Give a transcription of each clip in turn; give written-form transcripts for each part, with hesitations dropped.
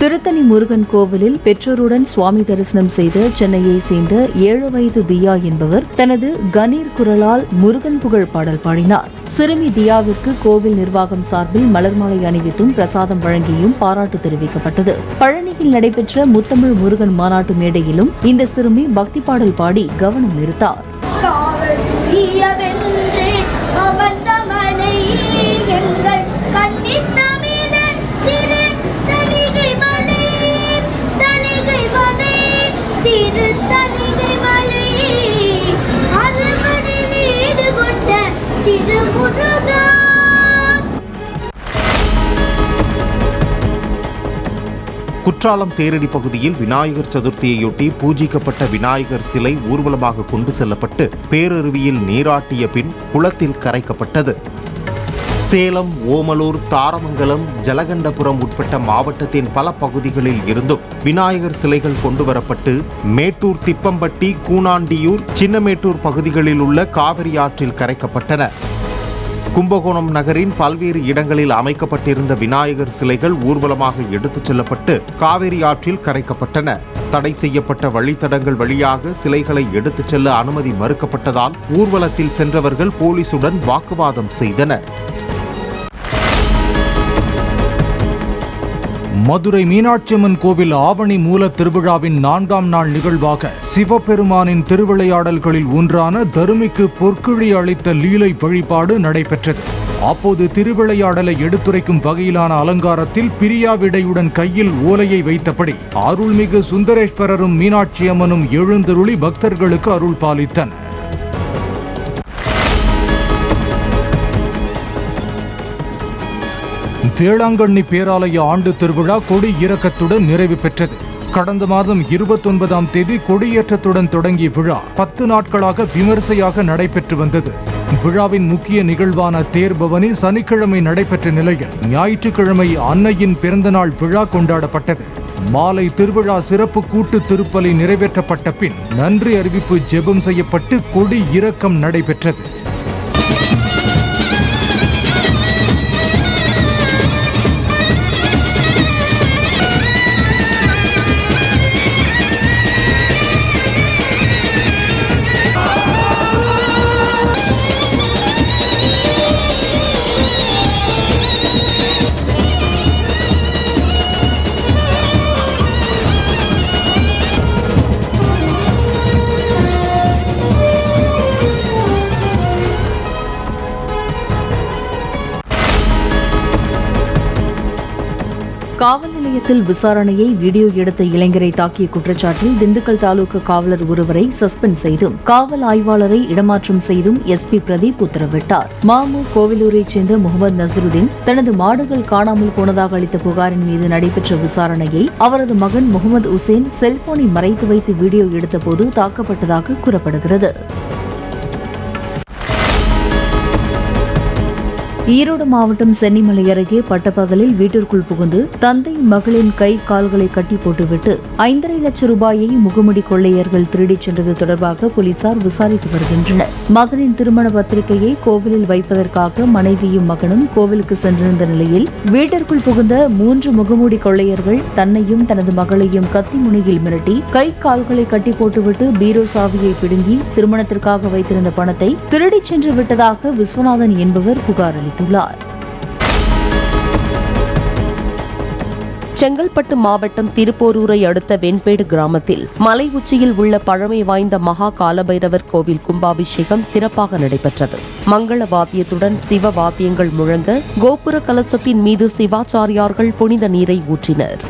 திருத்தணி முருகன் கோவிலில் பெற்றோருடன் சுவாமி தரிசனம் செய்த சென்னையை சேர்ந்த 7 வயது தியா என்பவர் தனது கணீர் குரலால் முருகன் புகழ் பாடல் பாடினார். சிறுமி தியாவிற்கு கோவில் நிர்வாகம் சார்பில் மலர் மாலை அணிவித்தும் பிரசாதம் வழங்கியும் பாராட்டு தெரிவிக்கப்பட்டது. பழனியில் நடைபெற்ற முத்தமிழ் முருகன் மாநாட்டு மேடையிலும் இந்த சிறுமி பக்தி பாடல் பாடி கவனம் ஈர்த்தார். குற்றாலம் தேரடி பகுதியில் விநாயகர் சதுர்த்தியையொட்டி பூஜிக்கப்பட்ட விநாயகர் சிலை ஊர்வலமாக கொண்டு செல்லப்பட்டு பேரருவியில் நீராட்டிய பின் குளத்தில் கரைக்கப்பட்டது. சேலம், ஓமலூர், தாரமங்கலம், ஜலகண்டபுரம் உட்பட்ட மாவட்டத்தின் பல பகுதிகளில் இருந்தும் விநாயகர் சிலைகள் கொண்டுவரப்பட்டு மேட்டூர், திப்பம்பட்டி, கூனாண்டியூர், சின்னமேட்டூர் பகுதிகளில் உள்ள காவிரி ஆற்றில் கரைக்கப்பட்டன. கும்பகோணம் நகரின் பல்வேறு இடங்களில் அமைக்கப்பட்டிருந்த விநாயகர் சிலைகள் ஊர்வலமாக எடுத்துச் செல்லப்பட்டு காவிரி ஆற்றில் கரைக்கப்பட்டன. தடை செய்யப்பட்ட வழித்தடங்கள் வழியாக சிலைகளை எடுத்துச் செல்ல அனுமதி மறுக்கப்பட்டதால் ஊர்வலத்தில் சென்றவர்கள் போலீசுடன் வாக்குவாதம் செய்தனர். மதுரை மீனாட்சியம்மன் கோவில் ஆவணி மூல திருவிழாவின் 4ஆம் நாள் நிகழ்வாக சிவபெருமானின் திருவிளையாடல்களில் ஒன்றான தருமிக்கு பொற்கிழி அளித்த லீலை வழிபாடு நடைபெற்றது. அப்போது திருவிளையாடலை எடுத்துரைக்கும் வகையிலான அலங்காரத்தில் பிரியாவிடையுடன் கையில் ஓலையை வைத்தபடி அருள்மிகு சுந்தரேஸ்வரரும் மீனாட்சியம்மனும் எழுந்தருளி பக்தர்களுக்கு அருள் பாலித்தனர். வேளாங்கண்ணி பேராலய ஆண்டு திருவிழா கொடி இறக்கத்துடன் நிறைவு பெற்றது. கடந்த மாதம் 29ஆம் தேதி கொடியேற்றத்துடன் தொடங்கிய விழா 10 நாட்களாக விமர்சையாக நடைபெற்று வந்தது. விழாவின் முக்கிய நிகழ்வான தேர்பவனி சனிக்கிழமை நடைபெற்ற நிலையில் ஞாயிற்றுக்கிழமை அன்னையின் பிறந்தநாள் விழா கொண்டாடப்பட்டது. மாலை திருவிழா சிறப்பு கூட்டு திருப்பலி நிறைவேற்றப்பட்ட பின் நன்றி அறிவிப்பு ஜெபம் செய்யப்பட்டு கொடி இறக்கம் நடைபெற்றது. காவல் நிலையத்தில் விசாரணையை வீடியோ எடுத்த இளைஞரை தாக்கிய குற்றச்சாட்டில் திண்டுக்கல் தாலுகா காவலர் ஒருவரை சஸ்பெண்ட் செய்தும் காவல் ஆய்வாளரை இடமாற்றம் செய்தும் எஸ்பி பிரதீப் உத்தரவிட்டார். மாமூ கோவிலூரைச் சேர்ந்த முகமது நசருதீன் தனது மாடுகள் காணாமல் போனதாக அளித்த புகாரின் மீது நடைபெற்ற விசாரணையை அவரது மகன் முகமது உசேன் செல்போனை மறைத்து வைத்து வீடியோ எடுத்தபோது தாக்கப்பட்டதாக கூறப்படுகிறது. ஈரோடு மாவட்டம் சென்னிமலை அருகே பட்டப்பகலில் வீட்டிற்குள் புகுந்து தந்தை மகளின் கை கால்களை கட்டி போட்டுவிட்டு 5.5 லட்சம் ரூபாயை முகமுடி கொள்ளையர்கள் திருடிச் சென்றது தொடர்பாக போலீசார் விசாரித்து வருகின்றனர். மகனின் திருமண பத்திரிகையை கோவிலில் வைப்பதற்காக மனைவியும் மகனும் கோவிலுக்கு சென்றிருந்த நிலையில் வீட்டிற்குள் புகுந்த 3 முகமூடி கொள்ளையர்கள் தன்னையும் தனது மகளையும் கத்தி முனையில் மிரட்டி கை கால்களை கட்டி போட்டுவிட்டு பீரோ சாவியை பிடுங்கி திருமணத்திற்காக வைத்திருந்த பணத்தை திருடிச் சென்று விட்டதாக விஸ்வநாதன் என்பவர் புகார் அளித்தார். செங்கல்பட்டு மாவட்டம் திருப்போரூரை அடுத்த வெண்பேடு கிராமத்தில் மலை உச்சியில் உள்ள பழமை வாய்ந்த மகா காலபைரவர் கோவில் கும்பாபிஷேகம் சிறப்பாக நடைபெற்றது. மங்கள வாத்தியத்துடன் சிவ வாத்தியங்கள் முழங்க கோபுர கலசத்தின் மீது சிவாச்சாரியார்கள் புனித நீரை ஊற்றினர்.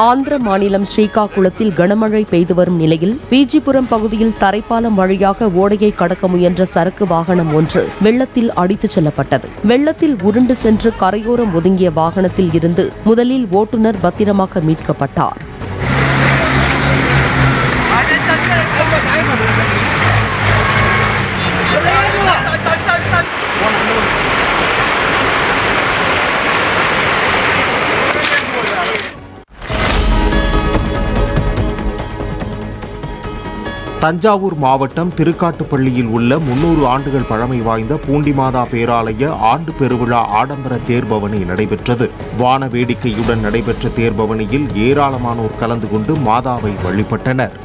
ஆந்திர மாநிலம் ஸ்ரீகாகுளத்தில் கனமழை பெய்து வரும் நிலையில் விஜிபுரம் பகுதியில் தரைப்பாலம் வழியாக ஓடையை கடக்க முயன்ற சரக்கு வாகனம் ஒன்று வெள்ளத்தில் அடித்துச் செல்லப்பட்டது. வெள்ளத்தில் உருண்டு சென்று கரையோரம் ஒதுங்கிய வாகனத்தில் இருந்து முதலில் ஓட்டுநர் பத்திரமாக மீட்கப்பட்டார். தஞ்சாவூர் மாவட்டம் திருக்காட்டுப்பள்ளியில் உள்ள 300 ஆண்டுகள் பழமை வாய்ந்த பூண்டிமாதா பேராலய ஆண்டு பெருவிழா ஆடம்பர தேர்பவனி நடைபெற்றது. வான வேடிக்கையுடன் நடைபெற்ற தேர்பவனியில் ஏராளமானோர் கலந்து கொண்டு மாதாவை வழிபட்டனர்.